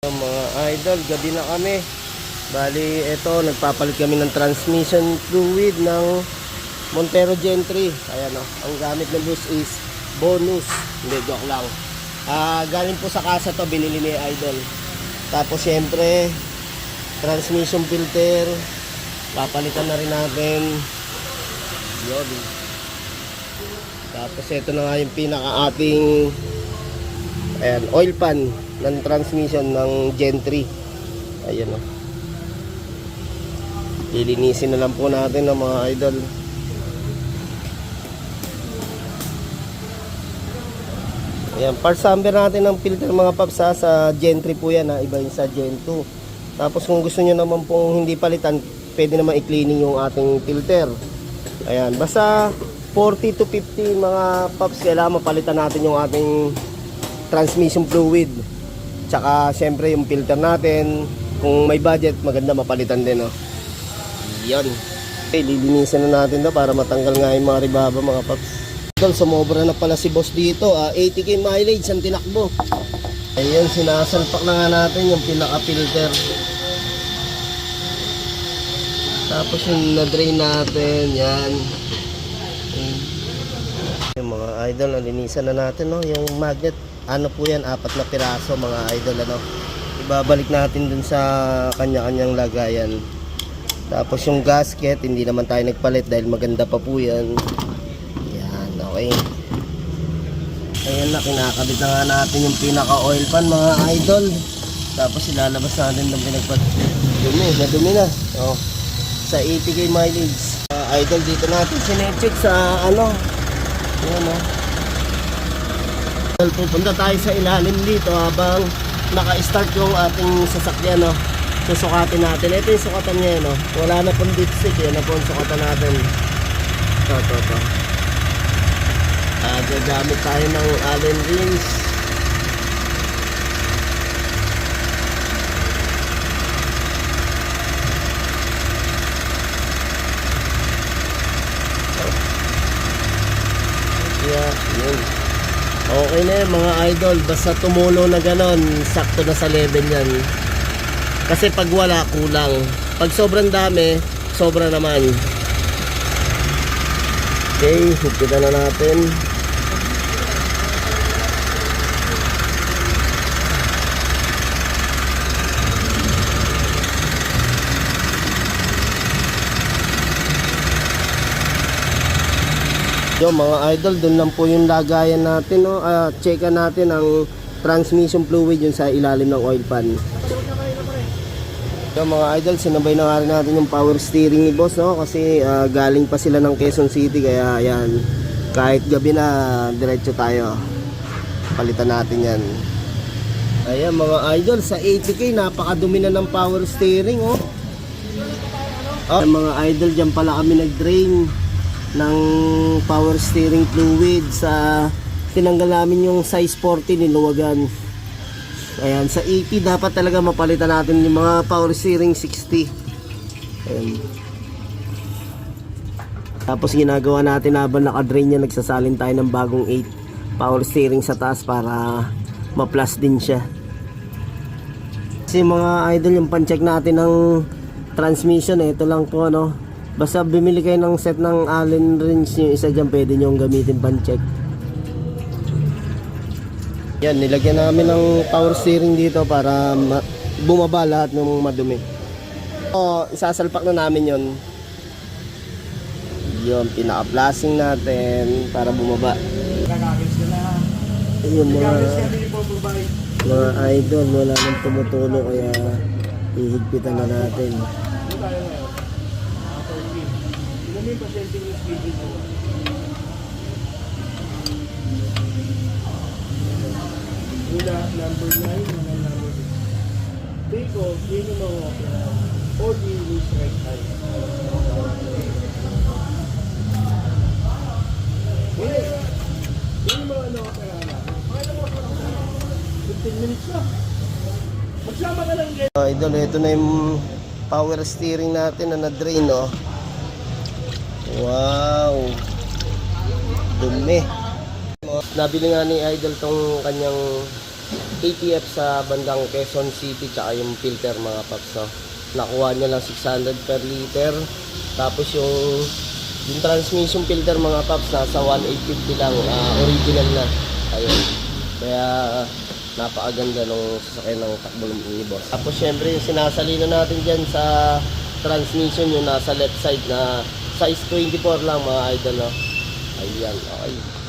Mga idol, gabi na kami. Bali, eto, nagpapalit kami ng transmission fluid ng Montero Gen 3. Ayan o, ang gamit ng bus is bonus. Hindi, joke lang. Galing po sa kasa to, binili ni idol. Tapos syempre, transmission filter, papalitan na rin natin. Yun. Tapos ito na nga yung pinaka ating oil pan ng transmission ng Gen 3. Ayan o. Lilinisin na lang po natin ng mga idol. Ayan, part samber natin ng filter mga paps sa Gen 3 po yan, iba yung sa Gen 2. Tapos kung gusto nyo naman pong hindi palitan, pwede naman i-cleaning yung ating filter. Ayan, basta 40 to 50 mga paps, kailangan mapalitan natin yung ating transmission fluid. Tsaka syempre yung filter natin, kung may budget, maganda mapalitan din. Yan. Okay, lilinisan na natin to para matanggal nga yung mga ribaba mga paps. Sumobra na pala si boss dito, 80k mileage ang tinakbo. Ayun, sinasalpak na nga natin yung pinaka filter. Tapos yung na-drain natin, yan. Yung mga idol, nalinisan na natin, no? Yung magnet, ano po yan, 4 na piraso mga idol, ano? Ibabalik natin dun sa kanya-kanyang lagayan. Tapos yung gasket, hindi naman tayo nagpalit dahil maganda pa po yan. Yan, okay. Ayan na, kinakabit na nga natin yung pinaka oil pan mga idol. Tapos ilalabas natin ng pinagpat. Dumi na. Oh, sa 80k mileage. Idol, dito natin sinecheck sa ano. Ayan o. Pupunta tayo sa ilalim dito habang naka-start yung ating sasakyan, no? Susukatin natin. Ito yung sukatan niya, no? Wala na pong dipstick, yan na po ang sukatan natin. Ito. Gagamit tayo ng Allen rings. Yun. Okay na yun mga idol, basta tumulo na ganon, sakto na sa level yan. Kasi pag wala, kulang. Pag sobrang dami, sobra naman. Okay, higpitan na natin. Yo mga idol, dun lang po yung lagayan natin, no? Checkan natin ang transmission fluid yun sa ilalim ng oil pan. Yo mga idol, sinabay na nga rin natin yung power steering ni boss, no? Kasi galing pa sila ng Quezon City, kaya yan, kahit gabi na diretso tayo, palitan natin yan. Ayan mga idol, sa 80k napakadumi na ng power steering, oh. Ayan mga idol, dyan pala kami nag-drain ng power steering fluid sa tinanggal namin yung size 40 niluwagan. Ayan, sa 80 dapat talaga mapalitan natin yung mga power steering 60. Ayan. Tapos ginagawa natin habang naka-drain yan, nagsasalin tayo ng bagong 8 power steering sa taas para ma-plus din siya. Kasi mga idol, yung pan-check natin ng transmission, ito lang po, ano. Basta bumili kayo ng set ng Allen wrench, yung isa dyan pwede nyo gamitin pan-check. Yan, nilagyan namin ng power steering dito para bumaba lahat ng madumi. So, isasalpak na namin yon. Yun, pinaka-plasing natin para bumaba. Ayun mga idol, wala nang tumutulo kaya hihigpitan na natin. Number 9 and number 8. Take off, yun yung mga or use right side. Yun yung mga ano kaya na. 15 minutes na. Magsama ka lang yan. Idol, ito na yung power steering natin na na-drain, oh. Wow, dumi. Nabili nga ni Idol tong kanyang ATF sa bandang Quezon City, tsaka yung filter mga paps. No? Nakuha niya lang 600 per liter. Tapos yung transmission filter mga paps, nasa 1,850 lang, original na. Ayun. Kaya napakaganda nung sasakyan ng takbo ni boss. Tapos syempre yung sinasalino natin dyan sa transmission, yung nasa left side na size 24 lang mga idol. No? Ayan, okay.